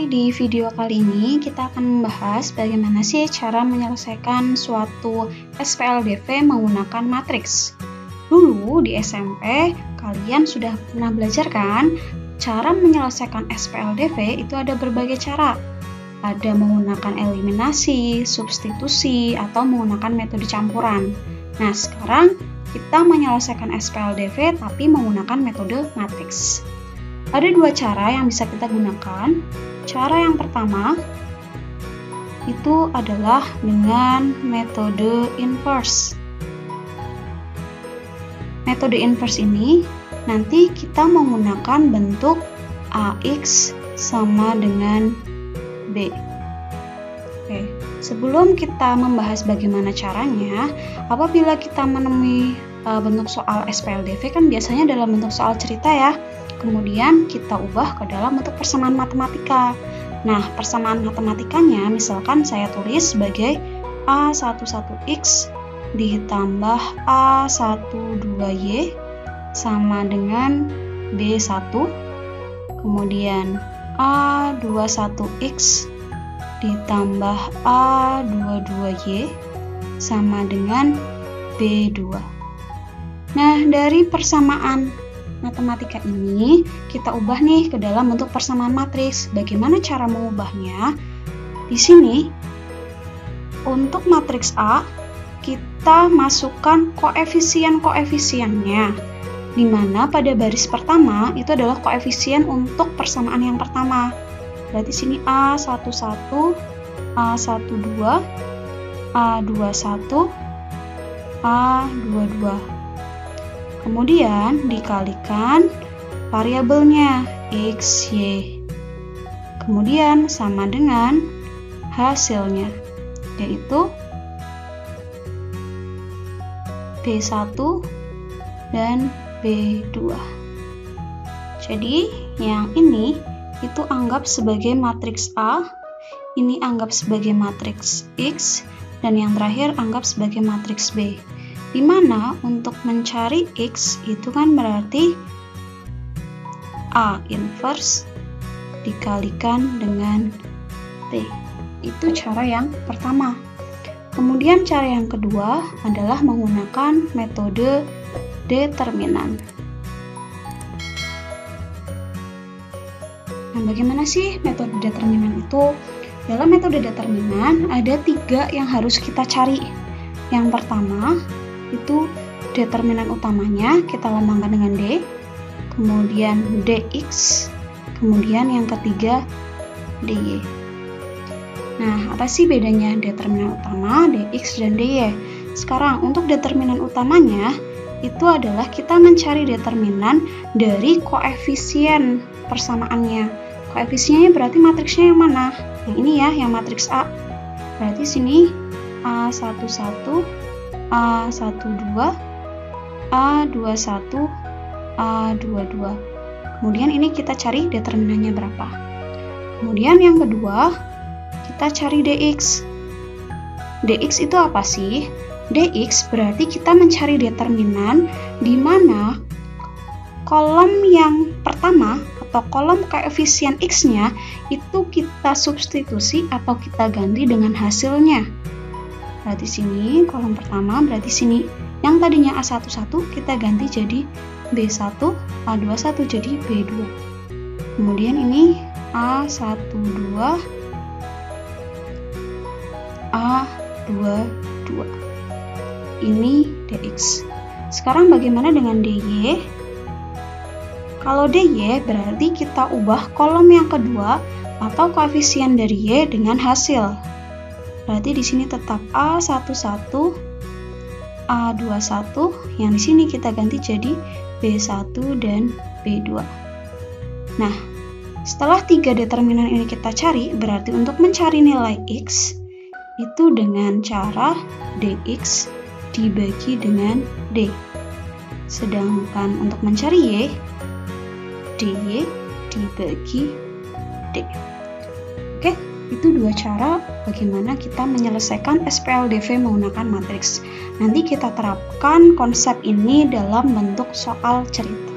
di video kali ini kita akan membahas bagaimana sih cara menyelesaikan suatu SPLDV menggunakan matriks. Dulu di SMP, kalian sudah pernah belajar kan? Cara menyelesaikan SPLDV itu ada berbagai cara. Ada menggunakan eliminasi, substitusi, atau menggunakan metode campuran. Nah, sekarang kita menyelesaikan SPLDV tapi menggunakan metode matriks. Ada dua cara yang bisa kita gunakan. Cara yang pertama itu adalah dengan metode inverse. Metode inverse ini nanti kita menggunakan bentuk AX sama dengan B. Oke, sebelum kita membahas bagaimana caranya, apabila kita menemui bentuk soal SPLDV kan biasanya dalam bentuk soal cerita ya. Kemudian kita ubah ke dalam bentuk persamaan matematika. Nah, persamaan matematikanya misalkan saya tulis sebagai A11X ditambah A12Y sama dengan B1. Kemudian A21X ditambah A22Y sama dengan B2. Nah, dari persamaan matematika ini kita ubah nih ke dalam bentuk persamaan matriks. Bagaimana cara mengubahnya? Di sini untuk matriks A kita masukkan koefisien-koefisiennya, di mana pada baris pertama itu adalah koefisien untuk persamaan yang pertama. Berarti sini A11, A12, A21, A22. Kemudian dikalikan variabelnya X, Y. Kemudian sama dengan hasilnya, yaitu B1 dan B2. Jadi yang ini itu anggap sebagai matriks A, ini anggap sebagai matriks X, dan yang terakhir anggap sebagai matriks B. Di mana untuk mencari X itu kan berarti A inverse dikalikan dengan T. Itu cara yang pertama. Kemudian cara yang kedua adalah menggunakan metode determinan. Nah, bagaimana sih metode determinan itu? Dalam metode determinan ada 3 yang harus kita cari. Yang pertama itu determinan utamanya kita lambangkan dengan D, kemudian DX, kemudian yang ketiga DY. Nah, apa sih bedanya determinan utama, DX, dan DY? Sekarang untuk determinan utamanya itu adalah kita mencari determinan dari koefisien persamaannya. Koefisiennya berarti matriksnya yang mana? Yang ini ya, yang matriks A. Berarti sini A11, A12, A21, A22. Kemudian ini kita cari determinannya berapa. Kemudian yang kedua, kita cari DX. DX itu apa sih? DX berarti kita mencari determinan di mana kolom yang pertama atau kolom koefisien X-nya itu kita substitusi atau kita ganti dengan hasilnya. Berarti sini kolom pertama, berarti sini yang tadinya A11 kita ganti jadi B1, A21 jadi B2. Kemudian ini A12, A22. Ini DX. Sekarang bagaimana dengan DY? Kalau DY berarti kita ubah kolom yang kedua atau koefisien dari Y dengan hasil. Berarti di sini tetap A11, A21, yang di sini kita ganti jadi B1 dan B2. Nah, setelah 3 determinan ini kita cari, berarti untuk mencari nilai X itu dengan cara DX dibagi dengan D. Sedangkan untuk mencari Y, DY dibagi D. Oke? Itu 2 cara bagaimana kita menyelesaikan SPLDV menggunakan matriks. Nanti kita terapkan konsep ini dalam bentuk soal cerita.